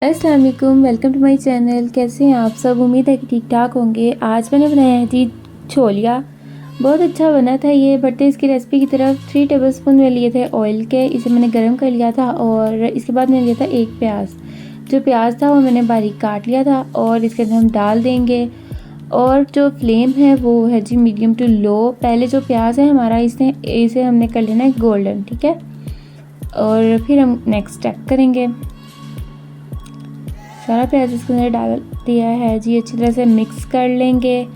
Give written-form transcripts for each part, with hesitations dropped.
अस्सलाम वालेकुम, welcome to my channel. कैसे हैं आप सब? उम्मीद है कि ठीक ठाक होंगे। आज मैंने बनाया है जी छोलिया। बहुत अच्छा बना था ये। बढ़ते इसकी रेसिपी की तरफ। 3 टेबलस्पून में लिए थे ऑयल के। इसे मैंने गर्म कर लिया था और इसके बाद मैंने लिया था एक प्याज। जो प्याज था वो मैंने बारीक काट लिया था और इसके अंदर हम डाल देंगे। और जो फ्लेम है वो है जी मीडियम टू लो। पहले जो प्याज है हमारा इसे हमने कर लेना है गोल्डन, ठीक है। और फिर हम नेक्स्ट स्टेप करेंगे। सारा प्याज इसके अंदर डाल दिया है जी, अच्छी तरह से मिक्स कर लेंगे।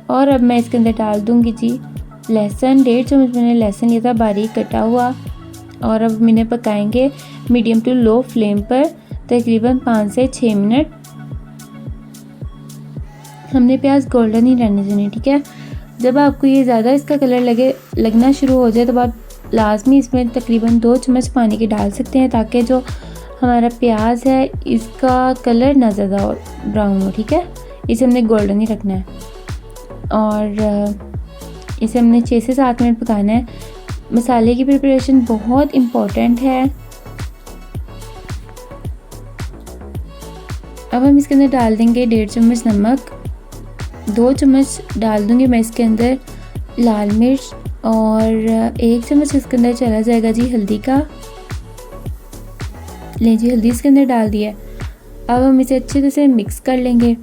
और अब मैं इसके अंदर डाल दूंगी जी लहसुन। 1.5 चम्मच मैंने लहसुन लिया था बारीक कटा हुआ। और अब मैंने पकाएंगे मीडियम टू लो फ्लेम पर तकरीबन 5 से 6 मिनट। हमने प्याज गोल्डन ही रहने देने, ठीक है। जब आपको ये ज़्यादा इसका कलर लगना शुरू हो जाए तो आप लाजमी इसमें तकरीबन 2 चम्मच पानी के डाल सकते हैं, ताकि जो हमारा प्याज है इसका कलर ना ज़्यादा ब्राउन हो, ठीक है। इसे हमने गोल्डन ही रखना है और इसे हमने 6 से 7 मिनट पकाना है। मसाले की प्रिपरेशन बहुत इम्पोर्टेंट है। अब हम इसके अंदर डाल देंगे 1.5 चम्मच नमक। 2 चम्मच डाल दूँगी मैं इसके अंदर लाल मिर्च और 1 चम्मच इसके अंदर चला जाएगा जी हल्दी का। ले जी, हल्दी इसके अंदर डाल दिया। अब हम इसे अच्छे तरह से मिक्स कर लेंगे।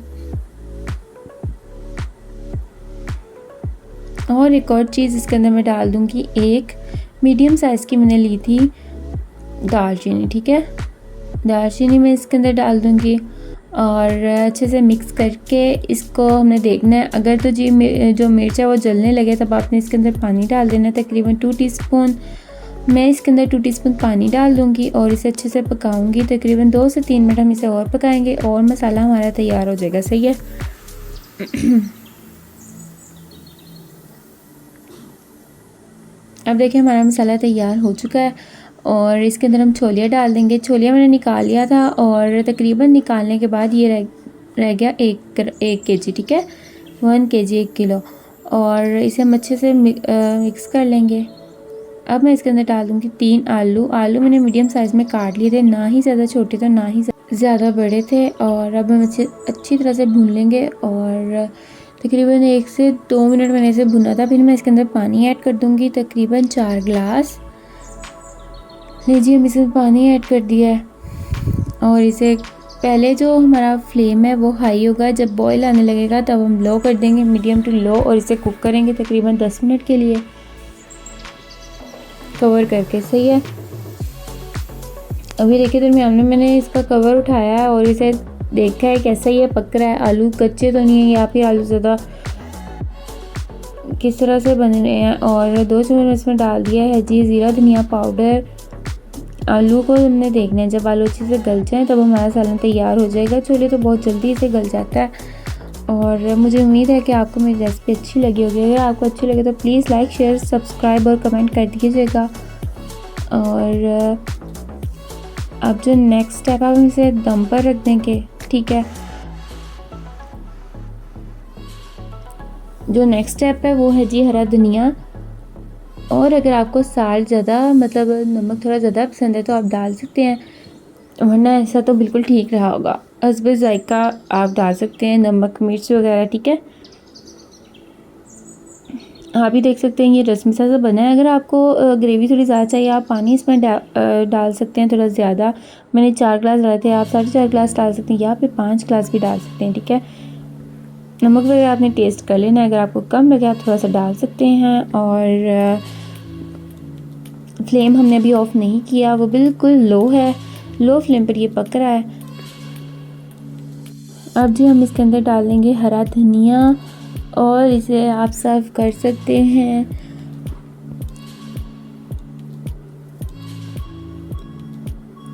और एक और चीज़ इसके अंदर मैं डाल दूंगी, एक मीडियम साइज़ की मैंने ली थी दालचीनी, ठीक है। दालचीनी मैं इसके अंदर डाल दूंगी और अच्छे से मिक्स करके इसको हमने देखना है। अगर तो जी जो मिर्च है वो जलने लगे तब आपने इसके अंदर पानी डाल देना है, तकरीबन 2 टीस्पून। मैं इसके अंदर 2 टीस्पून पानी डाल दूंगी और इसे अच्छे से पकाऊंगी। तकरीबन 2 से 3 मिनट हम इसे और पकाएंगे और मसाला हमारा तैयार हो जाएगा, सही है। अब देखिए हमारा मसाला तैयार हो चुका है और इसके अंदर हम छोलिया डाल देंगे। छोलिया मैंने निकाल लिया था और तकरीबन निकालने के बाद ये रह गया 1 kg, ठीक है। 1 kg 1 किलो। और इसे हम अच्छे से मिक्स कर लेंगे। अब मैं इसके अंदर डाल दूँगी 3 आलू। आलू मैंने मीडियम साइज़ में काट लिए थे, ना ही ज़्यादा छोटे थे ना ही ज़्यादा बड़े थे। और अब हम इसे अच्छी तरह से भून लेंगे और तकरीबन 1 से 2 मिनट मैंने इसे भुना था। फिर मैं इसके अंदर पानी ऐड कर दूँगी, तकरीबन 4 गिलास। लीजिए, हम इसमें पानी ऐड कर दिया है और इसे पहले जो हमारा फ्लेम है वो हाई होगा। जब बॉयल आने लगेगा तब हम लो कर देंगे, मीडियम टू लो, और इसे कुक करेंगे तकरीबन 10 मिनट के लिए कवर करके, सही है। अभी देखिए दरमियान में मैंने इसका कवर उठाया है और इसे देखा है कैसा ये पक रहा है। आलू कच्चे तो नहीं है या फिर आलू ज़्यादा किस तरह से बन रहे हैं। और 2 चम्मच इसमें डाल दिया है जी ज़ीरा धनिया पाउडर। आलू को हमने देखना है, जब आलू अच्छे से गल जाए तब हमारा सालन तैयार हो जाएगा। छोले तो बहुत जल्दी से गल जाता है। और मुझे उम्मीद है कि आपको मेरी रेसिपी अच्छी लगी होगी। अगर आपको अच्छी लगे तो प्लीज़ लाइक शेयर सब्सक्राइब और कमेंट कर दीजिएगा। और अब जो नेक्स्ट स्टेप है हम इसे दम पर रख देंगे, ठीक है। जो नेक्स्ट स्टेप है वो है जी हरा धनिया। और अगर आपको साल्ट ज़्यादा मतलब नमक थोड़ा ज़्यादा पसंद है तो आप डाल सकते हैं, वरना ऐसा तो बिल्कुल ठीक रहा होगा। हस्बे ज़ायका आप डाल सकते हैं नमक मिर्च वगैरह, ठीक है। आप भी देख सकते हैं ये रसमिसा सा बना है। अगर आपको ग्रेवी थोड़ी ज़्यादा चाहिए आप पानी इसमें डाल सकते हैं थोड़ा ज़्यादा। मैंने 4 गिलास डाले थे, आप 4.5 गिलास डाल सकते हैं या फिर 5 गिलास भी डाल सकते हैं, ठीक है। नमक वगैरह आपने टेस्ट कर लेना है, अगर आपको कम लगे आप थोड़ा सा डाल सकते हैं। और फ्लेम हमने अभी ऑफ़ नहीं किया, वो बिल्कुल लो है। लो फ्लेम पर ये पक रहा है। अब जी हम इसके अंदर डाल देंगे हरा धनिया और इसे आप सर्व कर सकते हैं।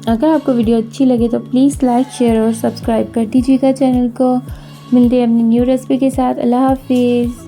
अगर आपको वीडियो अच्छी लगे तो प्लीज़ लाइक शेयर और सब्सक्राइब कर दीजिएगा चैनल को। मिलते हैं अपनी न्यू रेसिपी के साथ। अल्लाह हाफिज़।